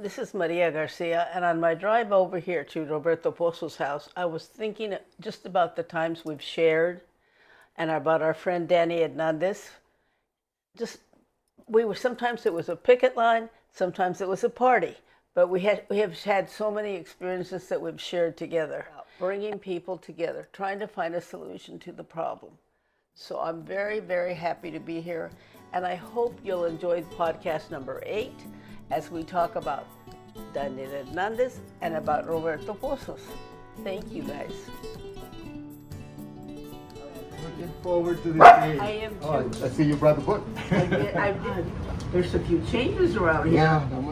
This is Maria Garcia, and on my drive over here to Roberto Pozos' house, I was thinking just about the times we've shared and about our friend Danny Hernandez. Just sometimes it was a picket line, sometimes it was a party, but we have had so many experiences that we've shared together, bringing people together, trying to find a solution to the problem. So I'm very, very happy to be here, and I hope you'll enjoy podcast number 8 as we talk about Daniel Hernandez and about Roberto Pozos. Thank you, guys. Looking forward to this day. I am too. Oh, I see you brought the book. I did. There's a few changes around here.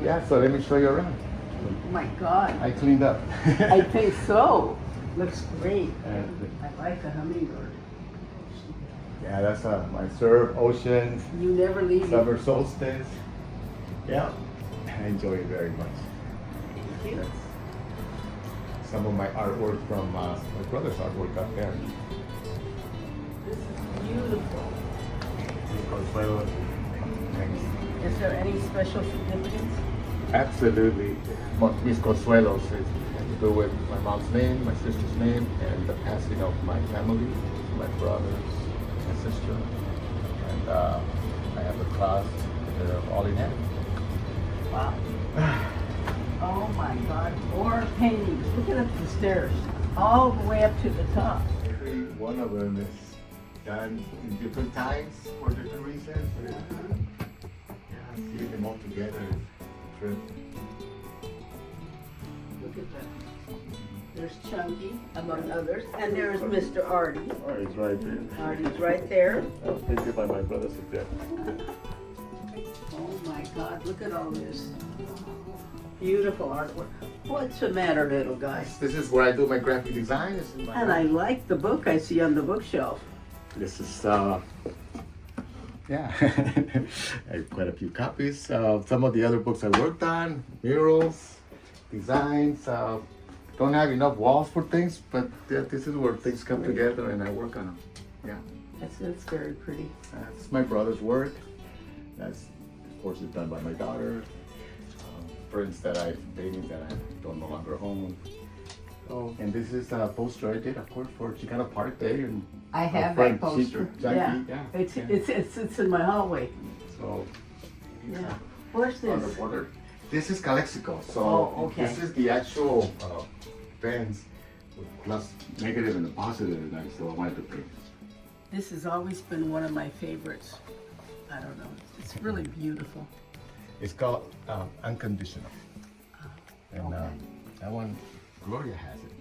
Yeah, so let me show you around. Oh my God. I cleaned up. I think so. Looks great. I like the hummingbird. Yeah, that's my surf, oceans, You never leave it. summer solstice. Yeah, I enjoy it very much. Thank you. Some of my artwork from my brother's artwork up there. This is beautiful. Consuelo. Thanks. Is there any special significance? Absolutely. Mis Consuelos is to do with my mom's name, my sister's name, and the passing of my family, my brothers, my sister. And I have a cross all in heaven. Wow. Oh my God. More paintings. Look at the stairs. All the way up to the top. Every one of them is done in different times for different reasons. Yeah, seeing them all together is a trip. Look at that. There's Chunky, among others. And there's Mr. Artie. Oh, it's right there. Artie's right there. I was painted by my brother Sept. Oh my God, look at all this. Beautiful artwork. What's the matter, little guy? This is where I do my graphic design. This is my And I like the book I see on the bookshelf. This is, yeah, I have quite a few copies. Some of the other books I worked on, murals, designs. Don't have enough walls for things, but this is where things come together and I work on them. Yeah. That's very pretty. That's my brother's work. That's, of course, it's done by my daughter. Prints that paintings that I don't no longer own. Oh, and this is a poster I did, of course, for Chicano Park Day. And I have our that friend poster. Jackie, Yeah. yeah. It's in my hallway. So, Yeah. Where's on the this? border. This is Calexico. So Oh, okay. this is the actual fence with plus negative and the positive, and so I wanted to paint. This has always been one of my favorites. I don't know. It's really beautiful. It's called Unconditional. And okay. that one, Gloria has it.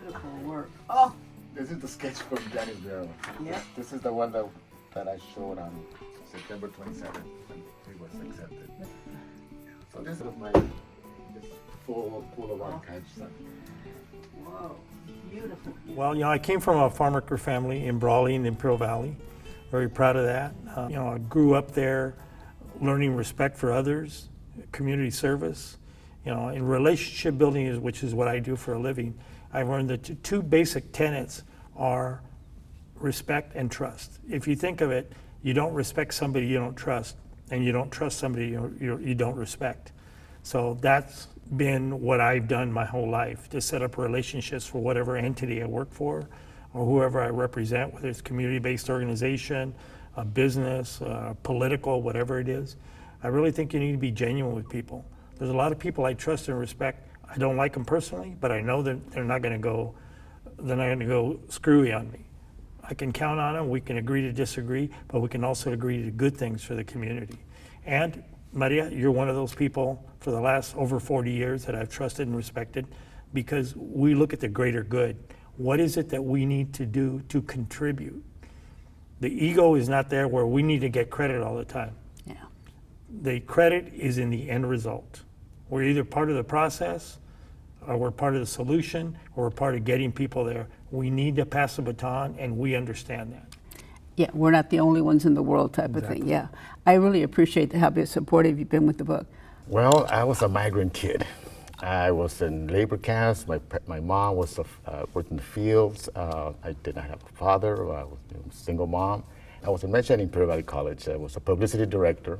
Beautiful work. Oh, This is the sketch from Danny's Bureau. Yeah. This is the one that I showed on September 27th when it was accepted. So this is my full of archive stuff. whoa. Beautiful. Well, I came from a farm worker family in Brawley in the Imperial Valley. Very proud of that. I grew up there learning respect for others, community service, in relationship building, which is what I do for a living. I've learned that two basic tenets are respect and trust. If you think of it, you don't respect somebody you don't trust, and you don't trust somebody you don't respect. So that's been what I've done my whole life, to set up relationships for whatever entity I work for or whoever I represent, whether it's community-based organization, a business, political, whatever it is. I really think you need to be genuine with people. There's a lot of people I trust and respect. I don't like them personally, but I know that they're not going to go screwy on me. I can count on them. We can agree to disagree, but we can also agree to good things for the community. And Maria, you're one of those people for the last over 40 years that I've trusted and respected, because we look at the greater good. What is it that we need to do to contribute? The ego is not there where we need to get credit all the time. Yeah. The credit is in the end result. We're either part of the process, or we're part of the solution, or we're part of getting people there. We need to pass the baton, and we understand that. Yeah, we're not the only ones in the world type of thing. Yeah. I really appreciate how supportive you've been with the book. Well, I was a migrant kid. I was in labor camps. My mom was worked in the fields. I did not have a father. I was a single mom. I was a mentioned in Imperial Valley College. I was a publicity director.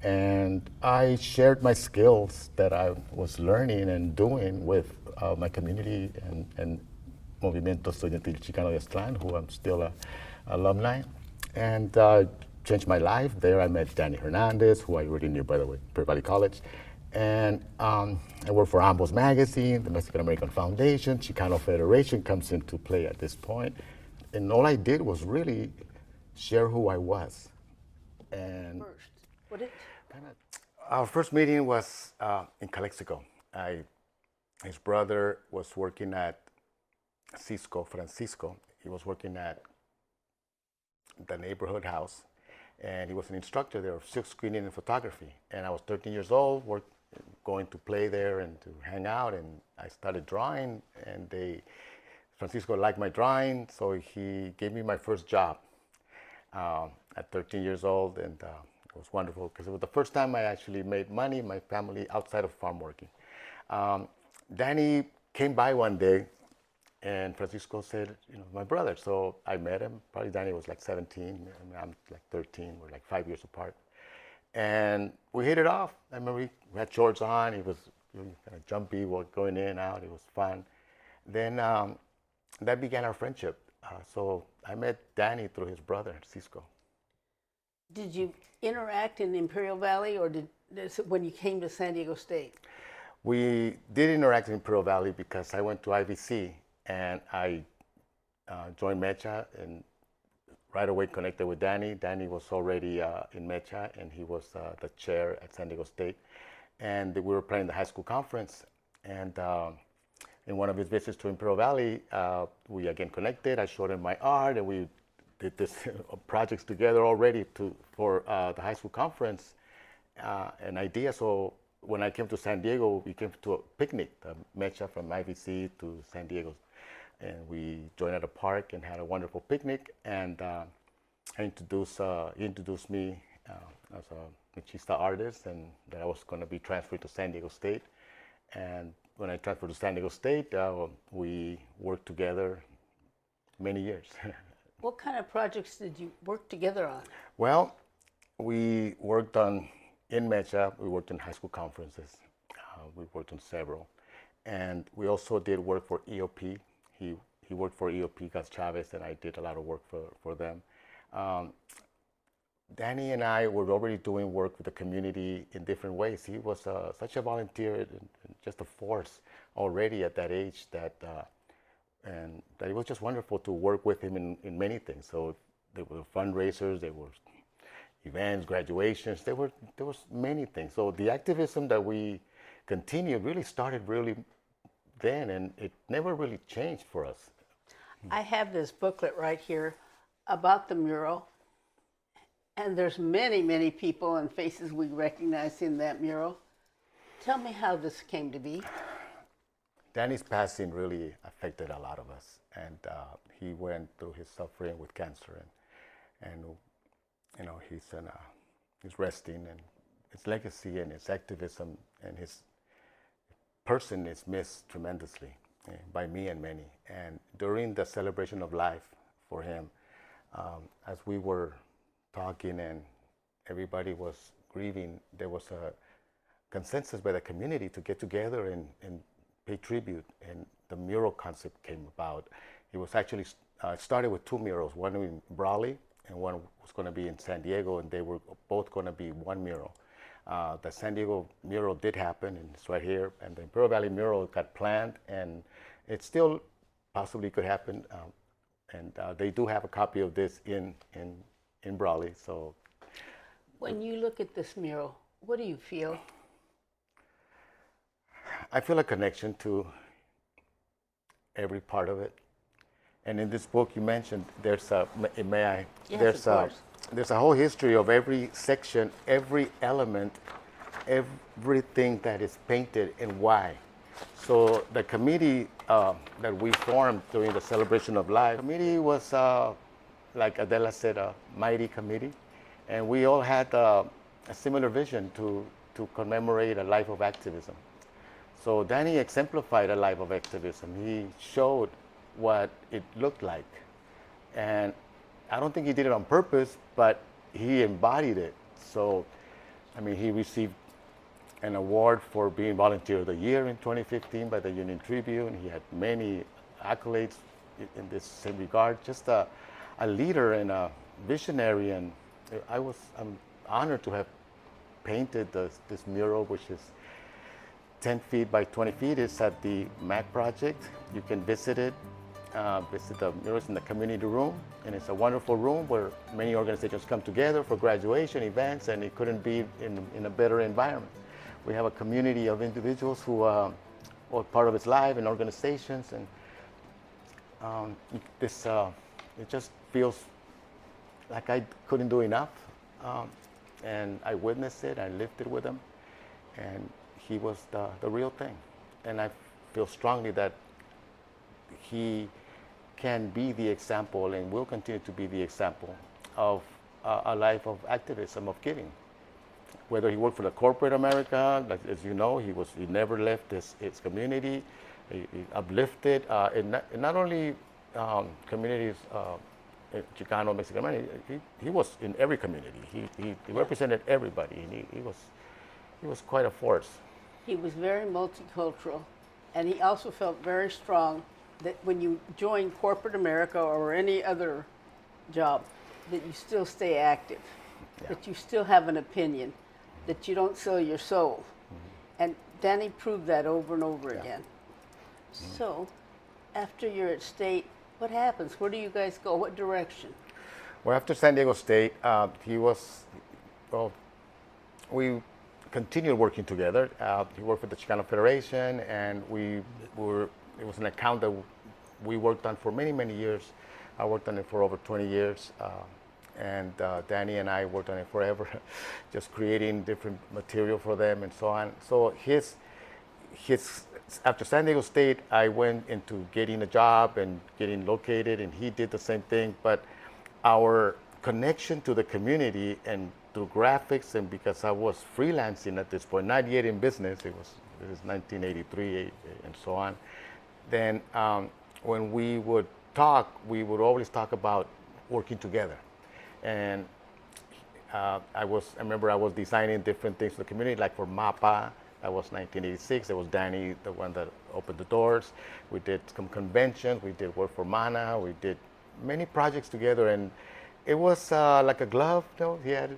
And I shared my skills that I was learning and doing with my community and Movimiento Estudiantil Chicano de Aztlán, who I'm still a alumni, and changed my life. There I met Danny Hernandez, who I already knew, by the way, Pearl Valley College. And I worked for Ambos Magazine, the Mexican-American Foundation, Chicano Federation comes into play at this point. And all I did was really share who I was. And First, what it? our first meeting was in Calexico. His brother was working at Francisco. He was working at the neighborhood house, and he was an instructor there of silk screening and photography. And I was 13 years old, going to play there and to hang out, and I started drawing, and Francisco liked my drawing, so he gave me my first job at 13 years old, and it was wonderful because it was the first time I actually made money, my family outside of farm working. Danny came by one day, and Francisco said, my brother. So I met him. Probably Danny was like 17, and I'm like 13. We're like 5 years apart. And we hit it off. I remember we had shorts on. He was really kind of jumpy, going in, out. It was fun. Then that began our friendship. So I met Danny through his brother, Cisco. Did you interact in Imperial Valley, or when you came to San Diego State? We did interact in Imperial Valley because I went to IVC, and I joined Mecha, and right away connected with Danny. Danny was already in Mecha, and he was the chair at San Diego State. And we were playing the high school conference. And in one of his visits to Imperial Valley, we again connected. I showed him my art, and we did this projects together already for the high school conference, an idea. So when I came to San Diego, we came to a picnic, Mecha from IVC to San Diego. And we joined at a park and had a wonderful picnic. And he introduced me as a machista artist, and that I was going to be transferred to San Diego State. And when I transferred to San Diego State, we worked together many years. What kind of projects did you work together on? Well, we worked in Mecha, we worked in high school conferences. We worked on several. And we also did work for EOP. He worked for EOP, Gus Chavez, and I did a lot of work for them. Danny and I were already doing work with the community in different ways. He was such a volunteer and just a force already at that age that it was just wonderful to work with him in many things. So there were fundraisers, there were events, graduations, there was many things. So the activism that we continued really started then, and it never really changed for us. I have this booklet right here about the mural, and there's many, many people and faces we recognize in that mural. Tell me how this came to be. Danny's passing really affected a lot of us, and he went through his suffering with cancer, and he's resting, and his legacy and his activism and his person is missed tremendously by me and many. And during the celebration of life for him, as we were talking and everybody was grieving, there was a consensus by the community to get together and pay tribute, and the mural concept came about. It was actually started with two murals, one in Brawley and one was going to be in San Diego, and they were both going to be one mural. The San Diego mural did happen, and it's right here, and the Imperial Valley mural got planned, and it still possibly could happen, and they do have a copy of this in Brawley. So, when you look at this mural, what do you feel? I feel a connection to every part of it. And in this book you mentioned, there's a whole history of every section, every element, everything that is painted and why. So the committee that we formed during the celebration of life, the committee was, like Adela said, a mighty committee. And we all had a similar vision to commemorate a life of activism. So Danny exemplified a life of activism. He showed what it looked like. And I don't think he did it on purpose, but he embodied it. So I mean, he received an award for being Volunteer of the Year in 2015 by the Union Tribune. He had many accolades in this same regard. Just a leader and a visionary, and I'm honored to have painted this mural, which is 10 feet by 20 feet. It's at the MAC project. You can visit it, visit the murals in the community room, and it's a wonderful room where many organizations come together for graduation events, and it couldn't be in a better environment. We have a community of individuals who are part of its life and organizations, and it just feels like I couldn't do enough. And I witnessed it, I lived it with him, and he was the real thing. And I feel strongly that he can be the example and will continue to be the example of a life of activism, of giving. Whether he worked for the corporate America, like, as you know, he never left his community. He uplifted, and not only communities, Chicano Mexican-American, he was in every community. He represented everybody, and he was quite a force. He was very multicultural, and he also felt very strong that when you join corporate America or any other job, that you still stay active, that you still have an opinion, that you don't sell your soul. And Danny proved that over and over again. So, after you're at State, what happens? Where do you guys go? What direction? Well, after San Diego State, we continued working together. He worked for the Chicano Federation, and it was an account that we worked on for many, many years. I worked on it for over 20 years. And Danny and I worked on it forever, just creating different material for them and so on. So after San Diego State, I went into getting a job and getting located, and he did the same thing. But our connection to the community and through graphics, and because I was freelancing at this point, not yet in business, it was 1983 and so on. Then when we would talk, we would always talk about working together. And I remember I was designing different things for the community, like for MAPA. That was 1986. It was Danny, the one that opened the doors. We did some conventions. We did work for MANA. We did many projects together, and it was like a glove. He had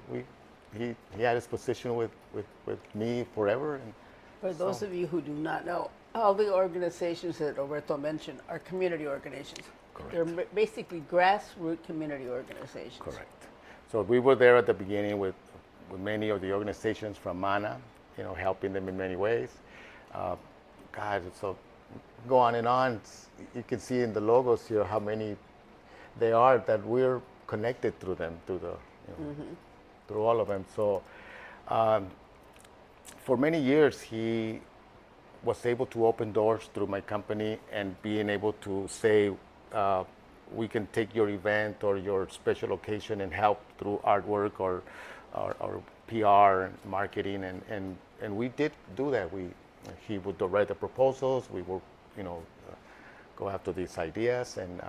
his position with me forever. And for those of you who do not know, all the organizations that Roberto mentioned are community organizations. Correct. They're basically grassroots community organizations. Correct. So we were there at the beginning with many of the organizations from MANA, helping them in many ways. So go on and on. You can see in the logos here how many they are that we're connected through them, through all of them. So for many years, he was able to open doors through my company and being able to say, we can take your event or your special occasion and help through artwork or PR and marketing, and we did do that. He would write the proposals. We would, go after these ideas and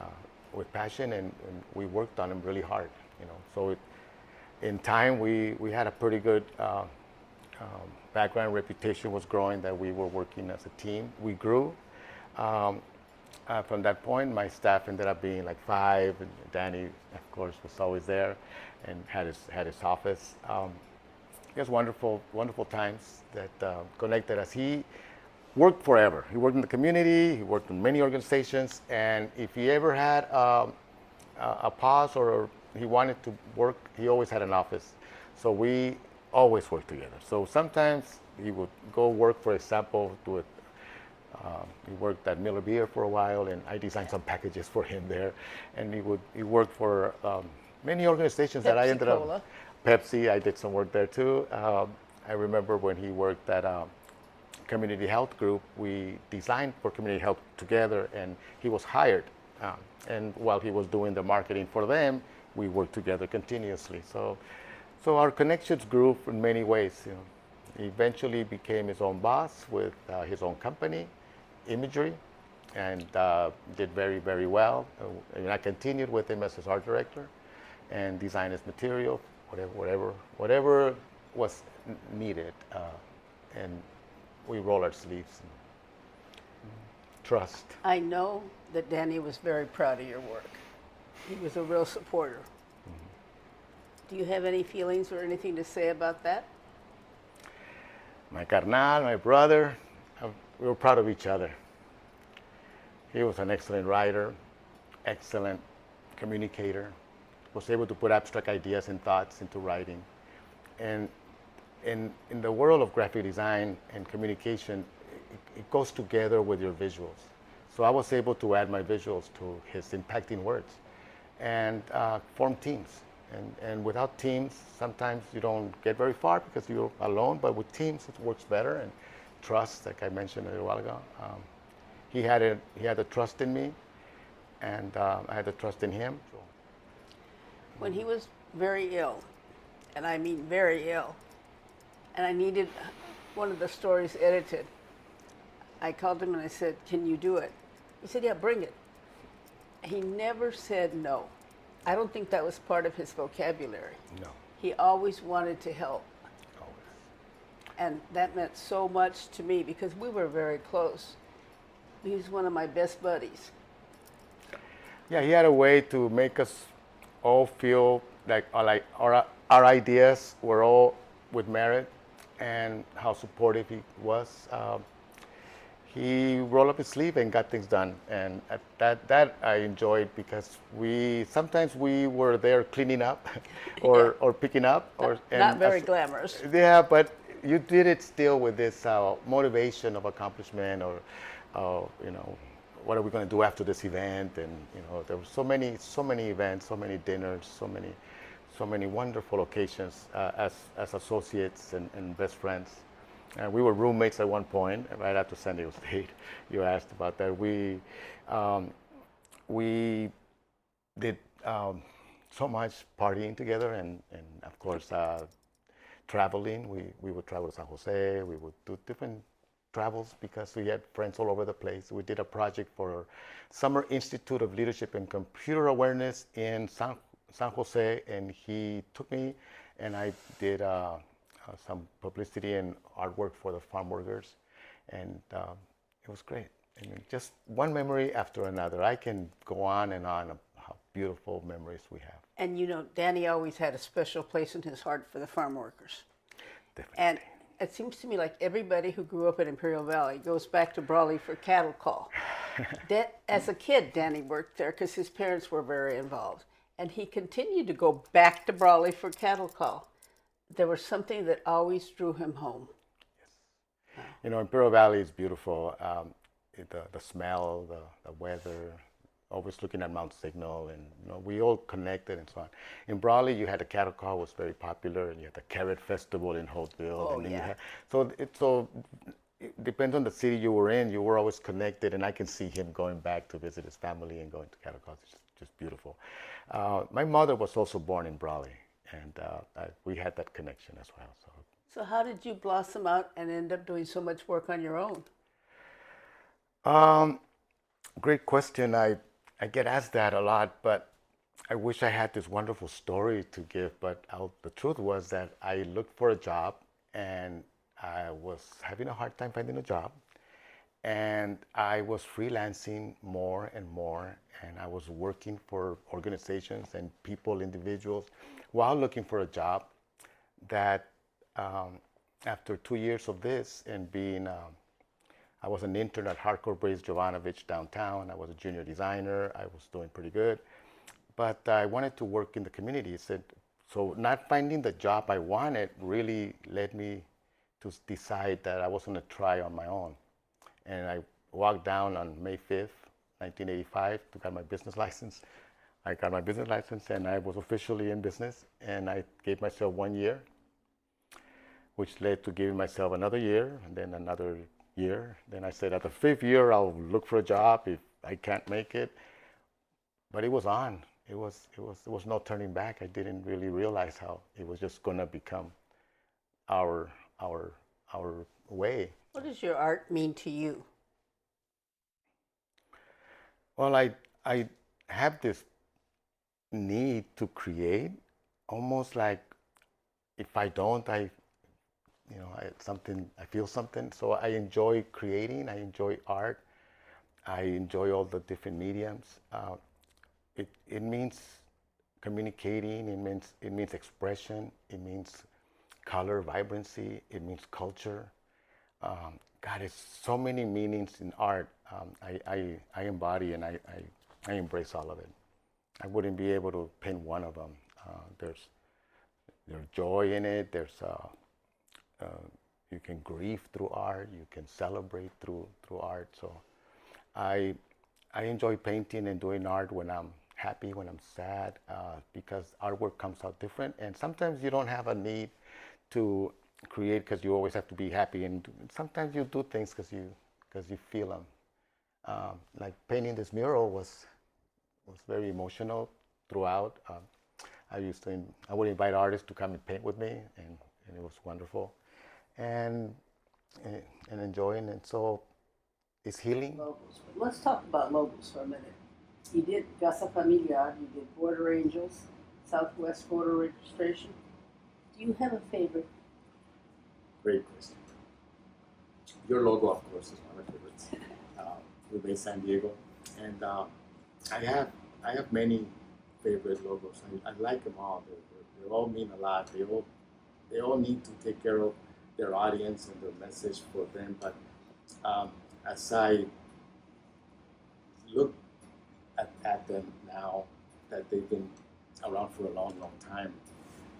with passion, and we worked on them really hard. So in time we had a pretty good background. Reputation was growing that we were working as a team. We grew. From that point, my staff ended up being like 5, and Danny, of course, was always there and had his office. It was wonderful times that connected us. He worked forever. He worked in the community. He worked in many organizations, and if he ever had a pause or he wanted to work, he always had an office. So we always worked together. So sometimes he would go work, for example, he worked at Miller Beer for a while, and I designed some packages for him there. And he worked for many organizations that I ended up. Pepsi, I did some work there too. I remember when he worked at Community Health Group, we designed for Community Health together, and he was hired. And while he was doing the marketing for them, we worked together continuously. So our connections grew in many ways. He eventually became his own boss with his own company, Imagery, and did very, very well. And I continued with him as his art director and designed his material, whatever was needed, and we roll our sleeves and trust. I know that Danny was very proud of your work. He was a real supporter. Do you have any feelings or anything to say about that? My carnal, my brother, we were proud of each other. He was an excellent writer, excellent communicator, was able to put abstract ideas and thoughts into writing. And in the world of graphic design and communication, it goes together with your visuals. So I was able to add my visuals to his impacting words and form teams. And without teams, sometimes you don't get very far because you're alone, but with teams, it works better. And trust, like I mentioned a little while ago. He had the trust in me, and I had the trust in him. When he was very ill, and I mean very ill, and I needed one of the stories edited, I called him and I said, "Can you do it?" He said, "Yeah, bring it." He never said no. I don't think that was part of his vocabulary. No. He always wanted to help. Always. And that meant so much to me because we were very close. He was one of my best buddies. Yeah, he had a way to make us all feel like our ideas were all with merit, and how supportive he was. He rolled up his sleeve and got things done, and that I enjoyed because sometimes we were there cleaning up, or picking up, Not very glamorous. Yeah, but you did it still with this motivation of accomplishment, or what are we going to do after this event? And there were so many events, so many dinners, so many wonderful occasions as associates and best friends. We were roommates at one point, right after San Diego State. You asked about that. We did so much partying together, and of course traveling. We would travel to San Jose. We would do different travels because we had friends all over the place. We did a project for Summer Institute of Leadership and Computer Awareness in San Jose, and he took me, and I did some publicity and artwork for the farm workers, and it was great. I mean, just one memory after another. I can go on and on of how beautiful memories we have. And Danny always had a special place in his heart for the farm workers. Definitely. And it seems to me like everybody who grew up in Imperial Valley goes back to Brawley for cattle call. As a kid, Danny worked there because his parents were very involved. And he continued to go back to Brawley for cattle call. There was something that always drew him home. Yes. Imperial Valley is beautiful. The smell, the weather, always looking at Mount Signal, and we all connected and so on. In Brawley, you had the cattle call was very popular, and you had the Carrot Festival in Holtville. Oh, and then yeah. So it depends on the city you were in. You were always connected, and I can see him going back to visit his family and going to cattle calls. It's just beautiful. My mother was also born in Brawley, and we had that connection as well. So how did you blossom out and end up doing so much work on your own? Great question. I get asked that a lot, but I wish I had this wonderful story to give. But the truth was that I looked for a job, and I was having a hard time finding a job. And I was freelancing more and more, and I was working for organizations and people, individuals, while looking for a job. That after 2 years of this and being, I was an intern at Hardcore Brace Jovanovich downtown. I was a junior designer. I was doing pretty good, but I wanted to work in the community. So not finding the job I wanted really led me to decide that I was going to try on my own. And I walked down on May 5th, 1985 to get my business license. I got my business license, and I was officially in business, and I gave myself 1 year, which led to giving myself another year, and then another year. Then I said, at the 5th year, I'll look for a job if I can't make it. But it was on. It was no turning back. I didn't really realize how it was just going to become our way. What does your art mean to you? Well, I have this need to create, almost like if I don't, I I feel something. So I enjoy creating. I enjoy art. I enjoy all the different mediums. It means communicating. It means expression. It means color, vibrancy. It means culture. God, there's so many meanings in art. I embody and I embrace all of it. I wouldn't be able to paint one of them. There's joy in it. You can grieve through art. You can celebrate through art. So I enjoy painting and doing art when I'm happy, when I'm sad, because artwork comes out different. And sometimes you don't have a need to create because you always have to be happy. And sometimes you do things because you feel them. Like painting this mural was very emotional throughout. I would invite artists to come and paint with me, and it was wonderful, and enjoying. And so it's healing. Logos. Let's talk about logos for a minute. You did Casa Familiar, you did Border Angels, Southwest Voter Registration. Do you have a favorite? Great question. Your logo, of course, is one of my favorites. We made San Diego, and I have many favorite logos. I like them all. They all mean a lot. They all need to take care of their audience and their message for them. But as I look at them now, that they've been around for a long, long time,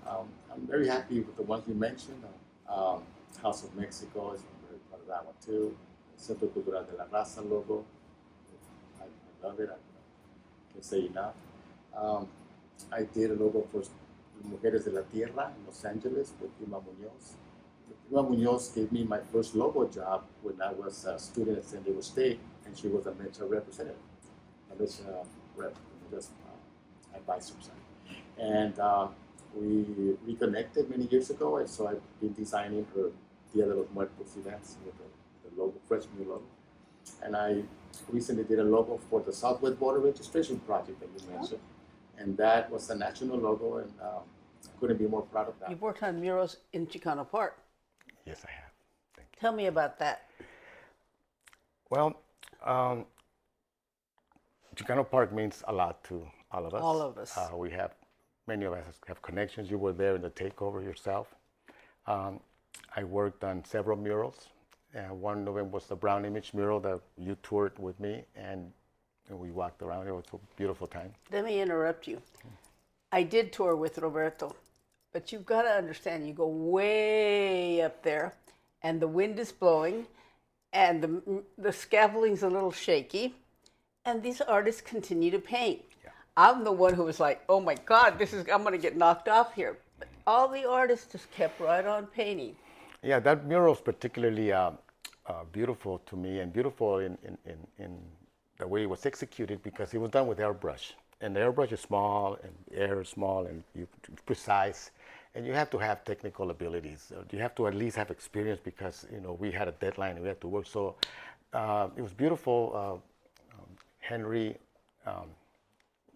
I'm very happy with the ones you mentioned. House of Mexico is very proud of that one too. Centro Cultural de la Raza logo. I love it. I can't say enough. I did a logo for Mujeres de la Tierra in Los Angeles with Irma Munoz. Irma Munoz gave me my first logo job when I was a student at San Diego State, and she was a Mecha representative. A Mecha rep, just advisor. And we reconnected many years ago, and so I've been designing her Dia de los Muertos events with the logo, fresh new logo. And I recently did a logo for the Southwest Border Registration Project that you mentioned. And that was a national logo, and I couldn't be more proud of that. You've worked on murals in Chicano Park. Yes, I have. Thank you. Tell me about that. Well, Chicano Park means a lot to all of us. All of us. Many of us have connections. You were there in the takeover yourself. I worked on several murals. One of them was the Brown Image mural that you toured with me, and we walked around. It was a beautiful time. Let me interrupt you. I did tour with Roberto, but you've got to understand, you go way up there, and the wind is blowing, and the scaffolding's a little shaky, and these artists continue to paint. Yeah. I'm the one who was like, oh my God, I'm going to get knocked off here. But all the artists just kept right on painting. Yeah, that mural is particularly beautiful to me, and beautiful in the way it was executed, because it was done with airbrush. And the airbrush is small, and the air is small, and precise. And you have to have technical abilities. You have to at least have experience, because we had a deadline and we had to work. So it was beautiful. Henry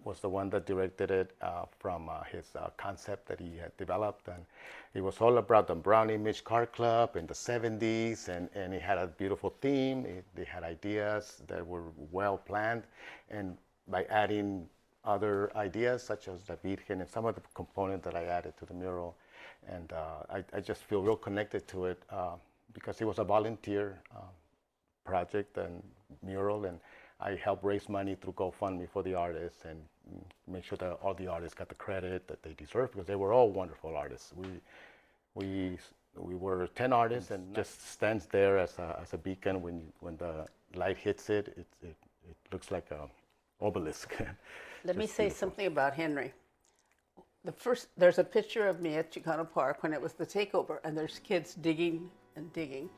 was the one that directed it from his concept that he had developed, and it was all about the Brown Image Car Club in the 70s, and it had a beautiful theme. They had ideas that were well planned, and by adding other ideas such as the Virgen and some of the components that I added to the mural, and I just feel real connected to it because it was a volunteer project and mural, and I helped raise money through GoFundMe for the artists and make sure that all the artists got the credit that they deserve, because they were all wonderful artists. We were 10 artists, and just stands there as a beacon. When the light hits it, it looks like an obelisk. Let me say something about Henry. There's a picture of me at Chicano Park when it was the takeover, and there's kids digging and digging,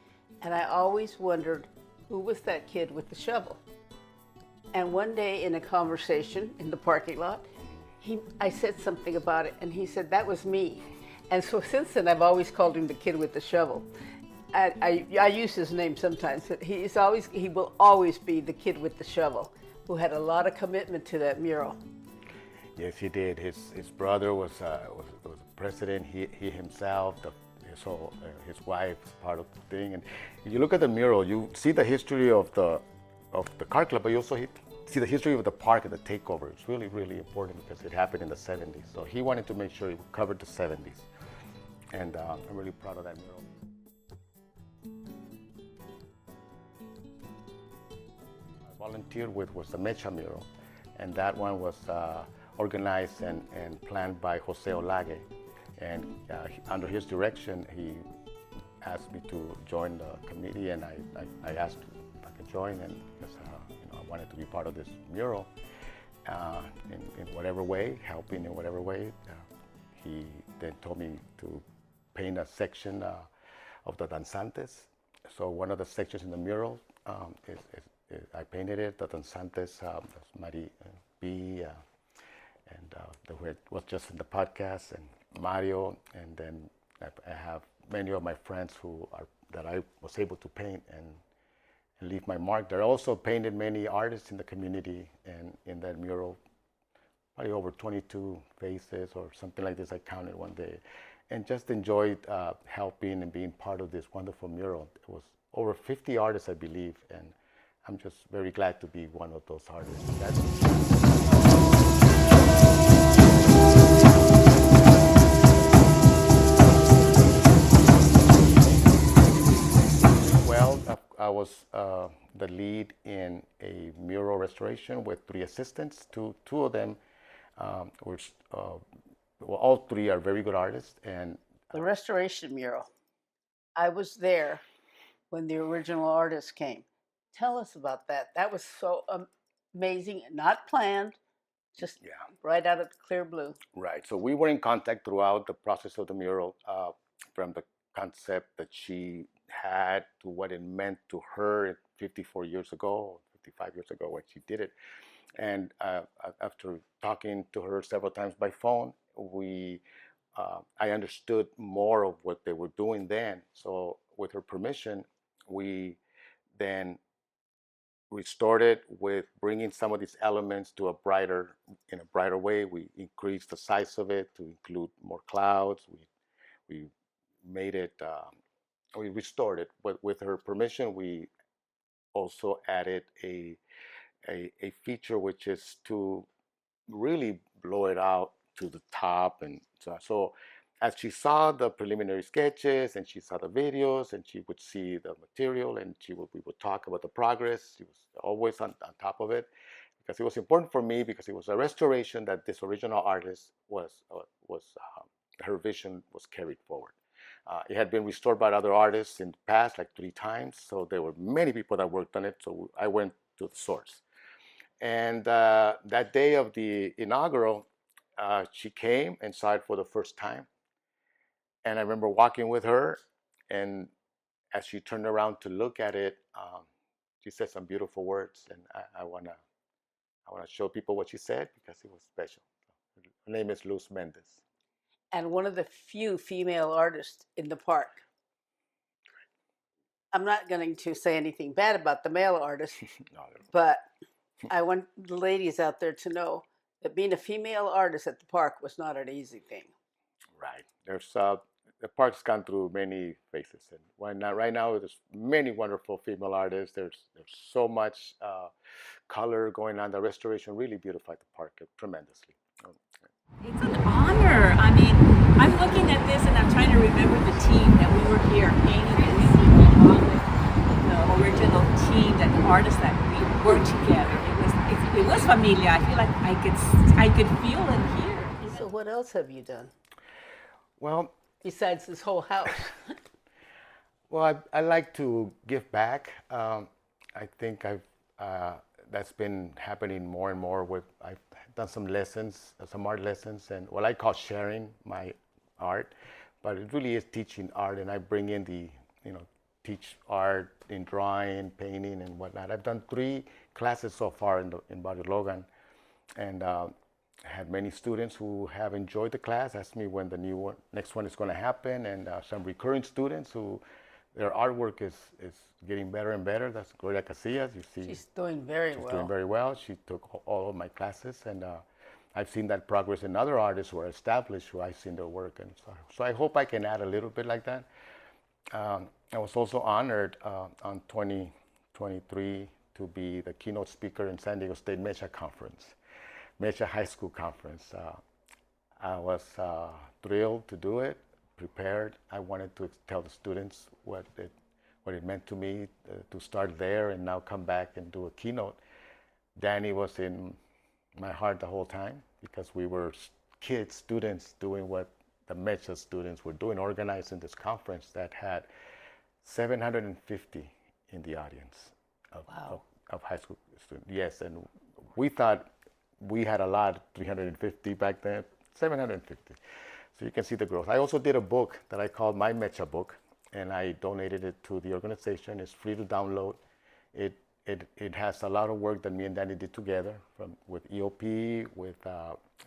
and I always wondered who was that kid with the shovel. And one day in a conversation in the parking lot, I said something about it, and he said, that was me. And so since then, I've always called him the kid with the shovel. I use his name sometimes, but he will always be the kid with the shovel, who had a lot of commitment to that mural. Yes, he did. His brother was president. He himself, his so his wife is part of the thing. And if you look at the mural, you see the history of the car club, but you also see the history of the park and the takeover. It's really, really important because it happened in the 70s. So he wanted to make sure he covered the 70s. And I'm really proud of that mural. I volunteered with was the Mecha mural. And that one was organized and planned by Jose Olage. And under his direction, he asked me to join the committee, and I asked if I could join, and because I wanted to be part of this mural in whatever way, helping in whatever way. He then told me to paint a section of the danzantes. So one of the sections in the mural is I painted it, the danzantes, Mari B, and who was just in the podcast, and Mario, and then I have many of my friends that I was able to paint and leave my mark. There also painted many artists in the community, and in that mural, probably over 22 faces or something like this I counted one day, and just enjoyed helping and being part of this wonderful mural. It was over 50 artists, I believe, and I'm just very glad to be one of those artists. I was the lead in a mural restoration with 3 assistants. Two of them were, all 3 are very good artists. And the restoration mural, I was there when the original artist came. Tell us about that. That was so amazing, not planned, just right out of the clear blue. Right. So we were in contact throughout the process of the mural, from the concept that she had to what it meant to her 54 years ago, 55 years ago when she did it. And after talking to her several times by phone, I understood more of what they were doing then. So with her permission, we then restored it with bringing some of these elements to in a brighter way. We increased the size of it to include more clouds. We made it, we restored it, but with her permission, we also added a feature, which is to really blow it out to the top. And so as she saw the preliminary sketches and she saw the videos and she would see the material and we would talk about the progress. She was always on top of it, because it was important for me, because it was a restoration that this original artist her vision was carried forward. It had been restored by other artists in the past, like 3 times. So there were many people that worked on it. So I went to the source. And that day of the inaugural, she came and saw it for the first time. And I remember walking with her, and as she turned around to look at it, she said some beautiful words, and I wanna show people what she said, because it was special. Her name is Luz Mendez. And one of the few female artists in the park. I'm not going to say anything bad about the male artists, but I want the ladies out there to know that being a female artist at the park was not an easy thing. Right. There's the park's gone through many phases, and right now there's many wonderful female artists. There's so much color going on. The restoration really beautified the park tremendously. It's an honor. I mean, I'm looking at this and I'm trying to remember the team that we were here painting this, along with the original team, that the artists that we worked together. It was familia. I feel like I could feel and hear. So what else have you done? Well, besides this whole house. Well, I like to give back. I think that's been happening more and more. I've done some lessons, some art lessons, and what I call sharing my art, but it really is teaching art, and I bring in teach art in drawing, painting, and whatnot. I've done 3 classes so far in Barrio Logan, and had many students who have enjoyed the class, asked me when the next one is going to happen, and some recurring students who their artwork is getting better and better. That's Gloria Casillas. You see, she's doing very well. She's doing very well. She took all of my classes, and I've seen that progress in other artists who are established, who I've seen their work, and so I hope I can add a little bit like that. I was also honored on 2023 to be the keynote speaker in San Diego State Mecha Conference, Mecha High School Conference. I was thrilled to do it, prepared. I wanted to tell the students what it meant to me to start there and now come back and do a keynote. Danny was in my heart the whole time because we were kids, students, doing what the Mecha students were doing, organizing this conference that had 750 in the audience of high school students. Yes, and we thought we had a lot, 350 back then, 750. So you can see the growth. I also did a book that I called My Mecha Book, and I donated it to the organization. It's free to download. It has a lot of work that me and Danny did together, with EOP, with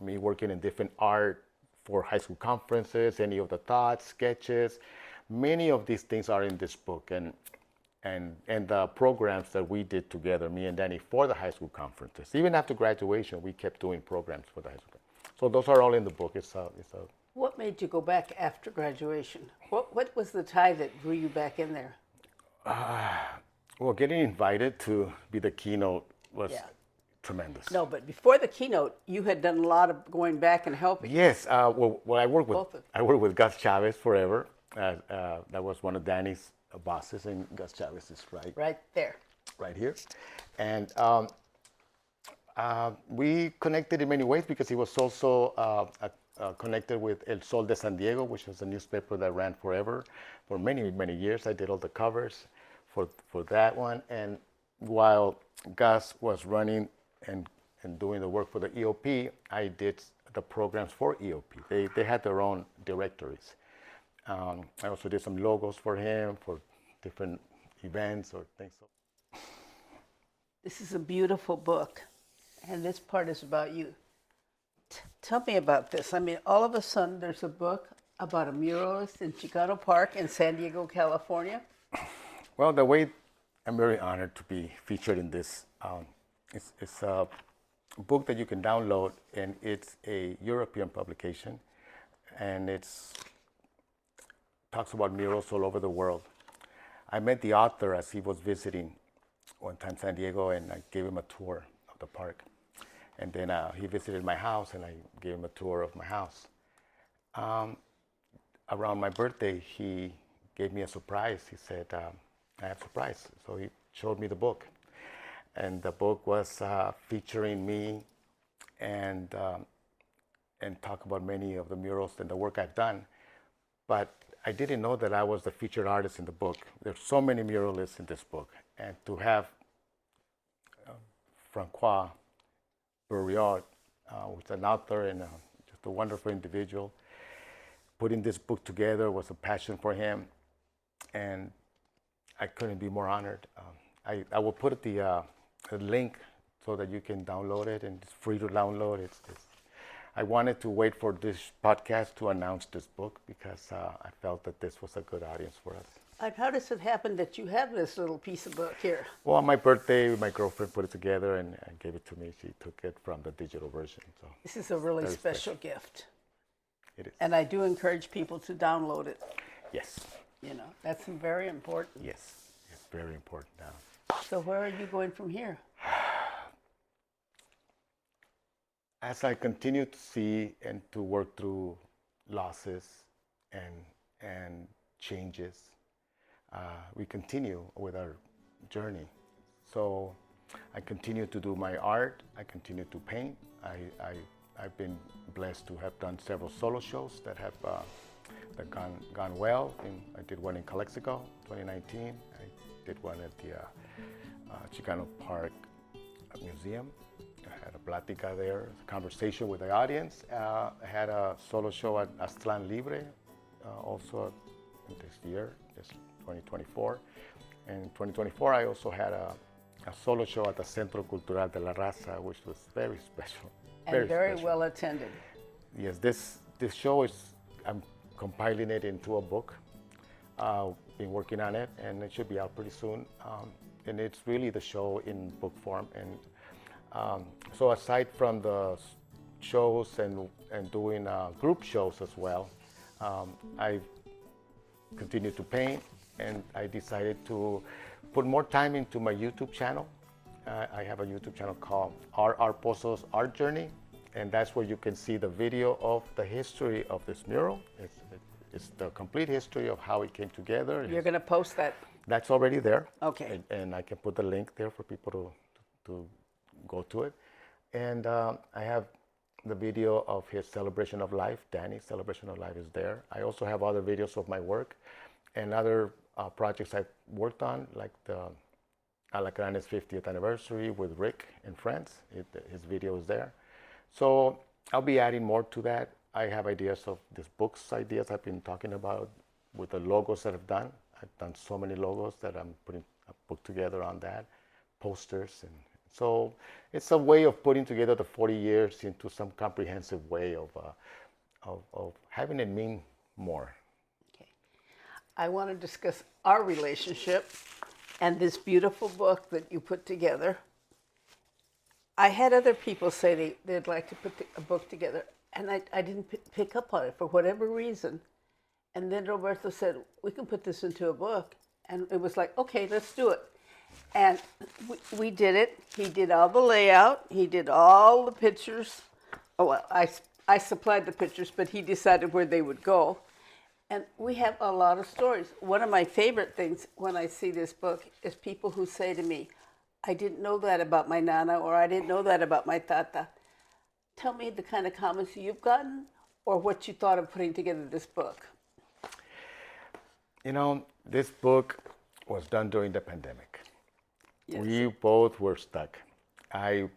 me working in different art for high school conferences, any of the thoughts, sketches. Many of these things are in this book, and the programs that we did together, me and Danny, for the high school conferences. Even after graduation, we kept doing programs for the high school. So those are all in the book. What made you go back after graduation? What was the tie that drew you back in there? Well, getting invited to be the keynote was tremendous. No, but before the keynote, you had done a lot of going back and helping. Yes. Well, I worked with Gus Chavez forever. That was one of Danny's bosses, and Gus Chavez is right there, right here, and we connected in many ways because he was also connected with El Sol de San Diego, which was a newspaper that ran forever, for many, many years. I did all the covers for that one. And while Gus was running and doing the work for the EOP, I did the programs for EOP. They had their own directories. I also did some logos for him for different events or things. This is a beautiful book, and this part is about you. Tell me about this. I mean, all of a sudden, there's a book about a muralist in Chicano Park in San Diego, California. Well, the way I'm very honored to be featured in this. It's a book that you can download, and it's a European publication, and it's talks about murals all over the world. I met the author as he was visiting one time San Diego, and I gave him a tour of the park. And then he visited my house, and I gave him a tour of my house. Around my birthday, he gave me a surprise. He said, I have a surprise. So he showed me the book. And the book was featuring me and talk about many of the murals and the work I've done. But I didn't know that I was the featured artist in the book. There's so many muralists in this book. And to have Francois Berriot, who's an author and just a wonderful individual, putting this book together was a passion for him. And I couldn't be more honored. I will put the link so that you can download it, and it's free to download. I wanted to wait for this podcast to announce this book because I felt that this was a good audience for us. And how does it happen that you have this little piece of book here? Well, on my birthday, my girlfriend put it together and gave it to me. She took it from the digital version. So this is a really special gift. It is. And I do encourage people to download it. Yes. You know, that's very important. Yes, it's very important now. So where are you going from here? As I continue to see and to work through losses and changes, we continue with our journey. So I continue to do my art. I continue to paint. I've been blessed to have done several solo shows that have gone well. I did one in Calexico, 2019. I did one at the Chicano Park Museum. I had a plática there, a conversation with the audience. I had a solo show at Aztlán Libre, also this year, this 2024. In 2024, I also had a solo show at the Centro Cultural de la Raza, which was very special. And very well attended. Yes, this show I'm compiling it into a book. Been working on it, and it should be out pretty soon. And it's really the show in book form. And so aside from the shows and doing group shows as well, I continued to paint, and I decided to put more time into my YouTube channel. I have a YouTube channel called R.R. Pozos Art Journey, and that's where you can see the video of the history of this mural. It's the complete history of how it came together. You're going to post that? That's already there. Okay. And I can put the link there for people to go to it. And I have the video of his celebration of life. Danny's celebration of life is there. I also have other videos of my work and other projects I've worked on, like the Hernandez 50th anniversary with Rick and friends. His video is there. So I'll be adding more to that. I have ideas of these books ideas I've been talking about with the logos that I've done. I've done so many logos that I'm putting a book together on that, posters. And so it's a way of putting together the 40 years into some comprehensive way of having it mean more. Okay. I want to discuss our relationship and this beautiful book that you put together. I had other people say they'd like to put a book together, and I didn't pick up on it for whatever reason. And then Roberto said, we can put this into a book. And it was like, okay, let's do it. And we did it. He did all the layout. He did all the pictures. Oh, well, I supplied the pictures, but he decided where they would go. And we have a lot of stories. One of my favorite things when I see this book is people who say to me, I didn't know that about my Nana, or I didn't know that about my Tata. Tell me the kind of comments you've gotten or what you thought of putting together this book. You know, this book was done during the pandemic. Yes. We both were stuck. I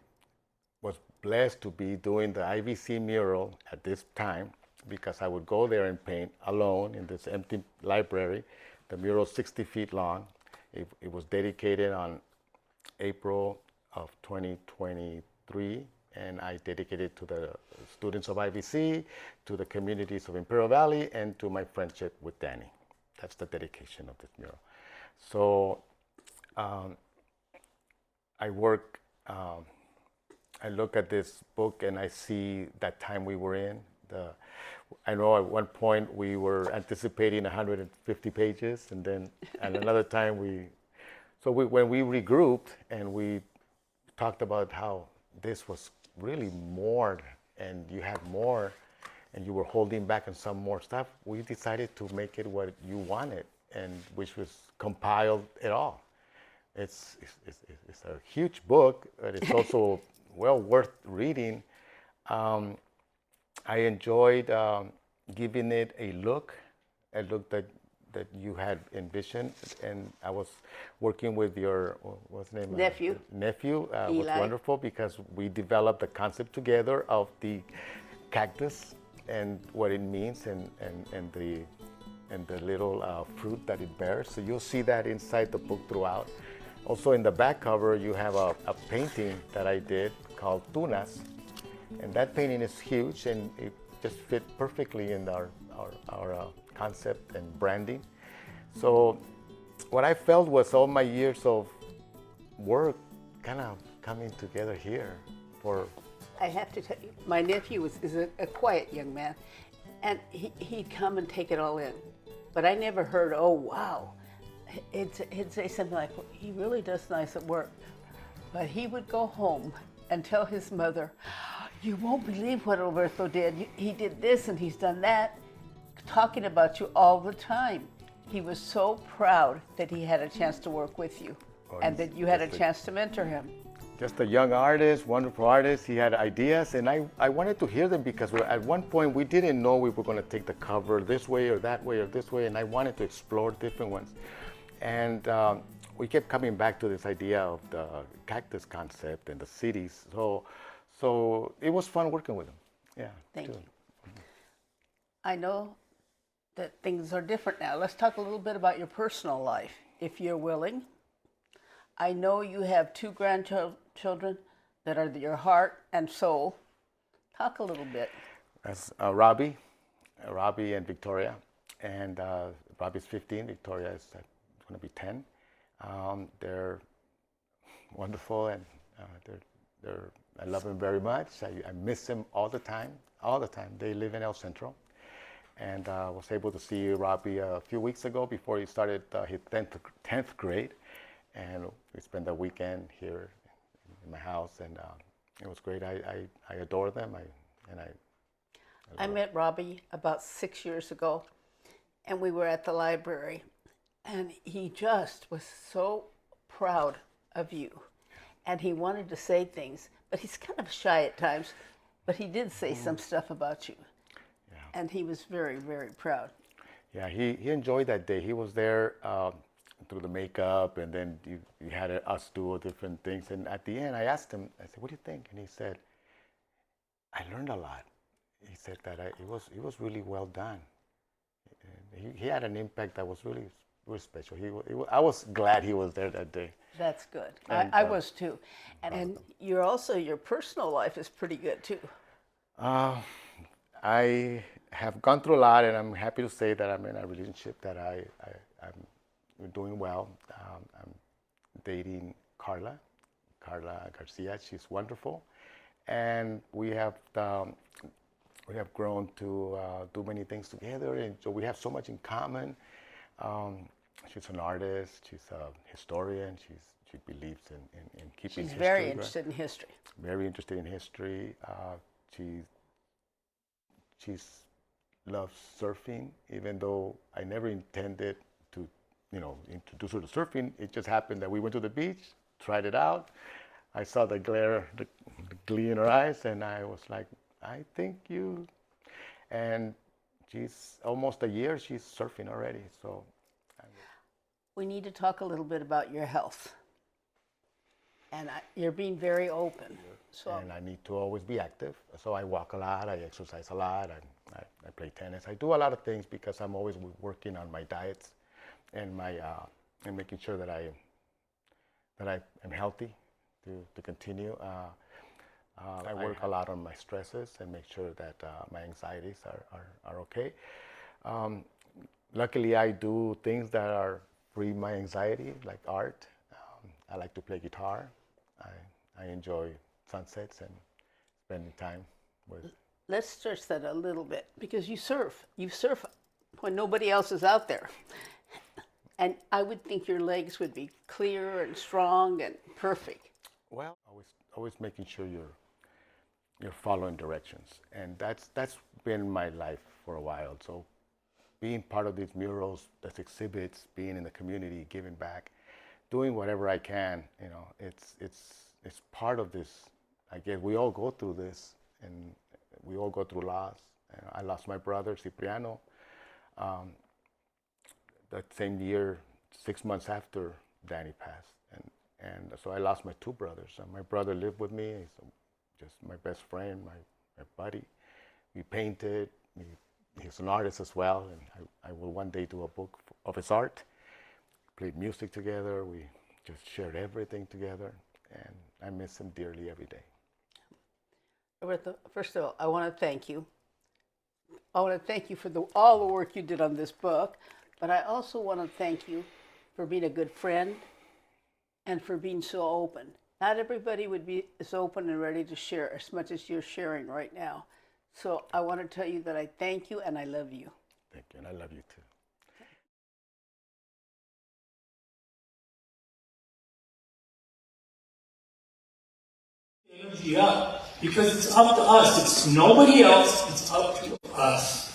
was blessed to be doing the IVC mural at this time because I would go there and paint alone in this empty library. The mural is 60 feet long. It was dedicated on April of 2023, and I dedicated it to the students of IVC, to the communities of Imperial Valley, and to my friendship with Danny. That's the dedication of this mural. So I look at this book and I see that time we were in. I know at one point we were anticipating 150 pages, and then at another time when we regrouped and we talked about how this was really more, and you had more, and you were holding back on some more stuff, we decided to make it what you wanted, and which was compiled it all. It's a huge book, but it's also well worth reading. I enjoyed giving it a look that you had envisioned, and I was working with your what's the name? Nephew. Nephew was Eli. wonderful because we developed the concept together of the cactus and what it means, and the little fruit that it bears. So you'll see that inside the book throughout. Also in the back cover, you have a painting that I did called Tunas, and that painting is huge, and it just fit perfectly in our concept and branding. So what I felt was all my years of work kind of coming together here for. I have to tell you, my nephew is a quiet young man, and he'd come and take it all in. But I never heard, oh, wow. He'd say something like, well, he really does nice at work. But he would go home and tell his mother, you won't believe what Roberto did. He did this and he's done that, talking about you all the time. He was so proud that he had a chance to work with you, and that you had a chance to mentor him. Just a young artist, wonderful artist. He had ideas, and I wanted to hear them because at one point we didn't know we were going to take the cover this way or that way or this way, and I wanted to explore different ones. And we kept coming back to this idea of the cactus concept and the cities. So it was fun working with him. Yeah. Thank you. I know that things are different now. Let's talk a little bit about your personal life, if you're willing. I know you have 2 grandchildren that are your heart and soul. Talk a little bit. That's Robbie and Victoria. And Robbie's 15, Victoria is going to be 10. They're wonderful, and they're I love him very much. I miss him all the time, all the time. They live in El Centro. And I was able to see Robbie a few weeks ago before he started his 10th grade. And we spent the weekend here in my house, and it was great. I adore them. I met Robbie about 6 years ago, and we were at the library, and he just was so proud of you. And he wanted to say things, but he's kind of shy at times, but he did say some stuff about you. Yeah. And he was very, very proud. Yeah, he enjoyed that day. He was there through the makeup, and then you had us do different things. And at the end, I asked him, I said, what do you think? And he said, I learned a lot. He said that it was really well done. He had an impact that was really special. I was glad he was there that day. That's good. And, I was too. And your personal life is pretty good too. I have gone through a lot, and I'm happy to say that I'm in a relationship that I'm doing well. I'm dating Carla GARCIA. She's wonderful, and we have grown to do many things together, and so we have so much in common. She's an artist. She's a historian. She believes in keeping history. She's very interested in history. Very interested in history. She loves surfing, even though I never intended to, introduce her to surfing. It just happened that we went to the beach, tried it out. I saw the glee in her eyes, and I was like, I think you. And she's almost a year. She's surfing already. So we need to talk a little bit about your health. And you're being very open. And I need to always be active. So I walk a lot, I exercise a lot, I play tennis. I do a lot of things because I'm always working on my diets and and making sure that I am healthy to continue. I work a lot on my stresses and make sure that my anxieties are okay. Luckily, I do things that are free my anxiety, like art. I like to play guitar. I enjoy sunsets and spending time with. Let's stretch that a little bit, because you surf. You surf when nobody else is out there. And I would think your legs would be clear and strong and perfect. Well, always making sure you're following directions, and that's been my life for a while. So being part of these murals, these exhibits, being in the community, giving back, doing whatever I can, it's part of this. I guess we all go through this, and we all go through loss. I lost my brother, Cipriano, that same year, 6 months after Danny passed. And so I lost my two brothers. My brother lived with me. He's just my best friend, my buddy. We painted. He's an artist as well, and I will one day do a book of his art. Played music together. We just shared everything together, and I miss him dearly every day. Roberto, first of all, I want to thank you. I want to thank you for all the work you did on this book, but I also want to thank you for being a good friend and for being so open. Not everybody would be as open and ready to share as much as you're sharing right now. So I want to tell you that I thank you and I love you. Thank you, and I love you too. Energy up, because it's up to us. It's nobody else. It's up to us.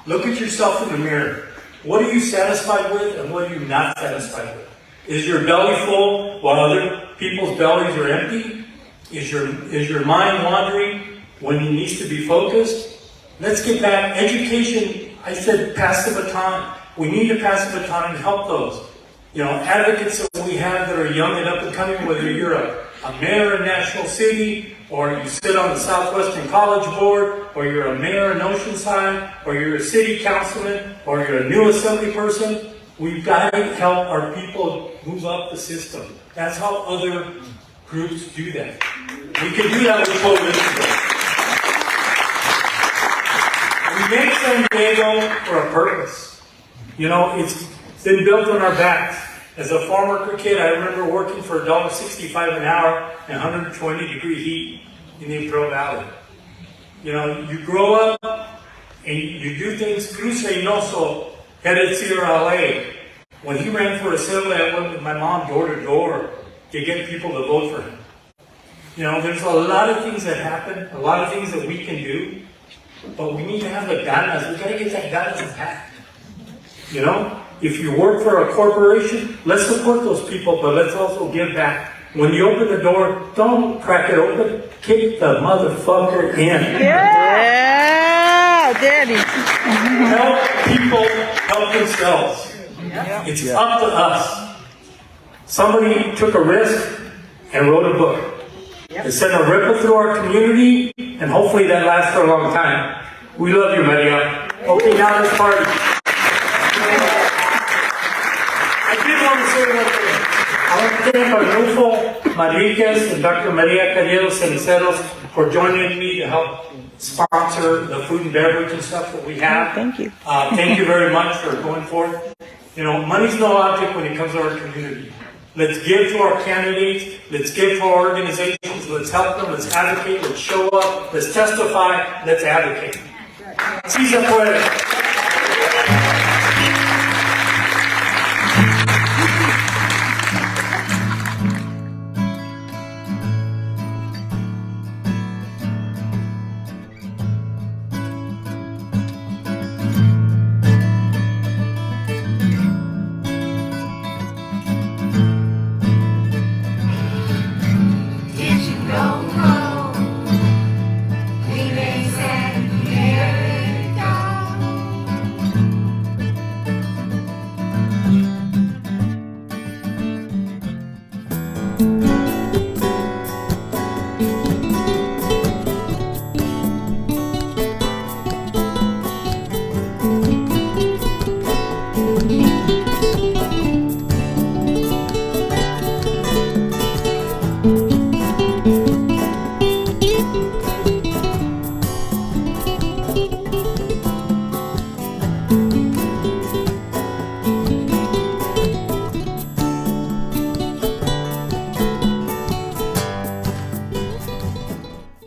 Look at yourself in the mirror. What are you satisfied with, and what are you not satisfied with? Is your belly full while other people's bellies are empty? Is your mind wandering when it needs to be focused? Let's get back. Education, I said pass the baton. We need to pass the baton and help those. Advocates that we have that are young and up and coming, whether you're a mayor in National City, or you sit on the Southwestern College Board, or you're a mayor in Oceanside, or you're a city councilman, or you're a new assembly person. We've got to help our people move up the system. That's how other groups do that. We can do that with coalition. We make San Diego for a purpose. It's been built on our backs. As a farm worker kid, I remember working for $1.65 an hour in 120-degree heat. in the Pearl Valley. You know, you grow up and you do things. Cruz Reynoso headed Sierra LA. When he ran for assembly, I went with my mom door to door to get people to vote for him. You know, there's a lot of things that happen, a lot of things that we can do, but we need to have the ganas. We gotta get that ganas back. You know, if you work for a corporation, let's support those people, but let's also give back. When you open the door, don't crack it open. Kick the motherfucker in. Yeah, Daddy. Help people help themselves. It's up to us. Somebody took a risk and wrote a book. It sent a ripple through our community, and hopefully that lasts for a long time. We love you, Maria. Okay, now let's party. I did want to say one thing. I want to thank Arnulfo Manriquez and Dr. Maria Calleros Ceniceros for joining me to help sponsor the food and beverage and stuff that we have. Thank you. Thank you very much for going forth. You know, money's no object when it comes to our community. Let's give to our candidates. Let's give to our organizations. Let's help them. Let's advocate. Let's show up. Let's testify. Let's advocate. Sí se puede.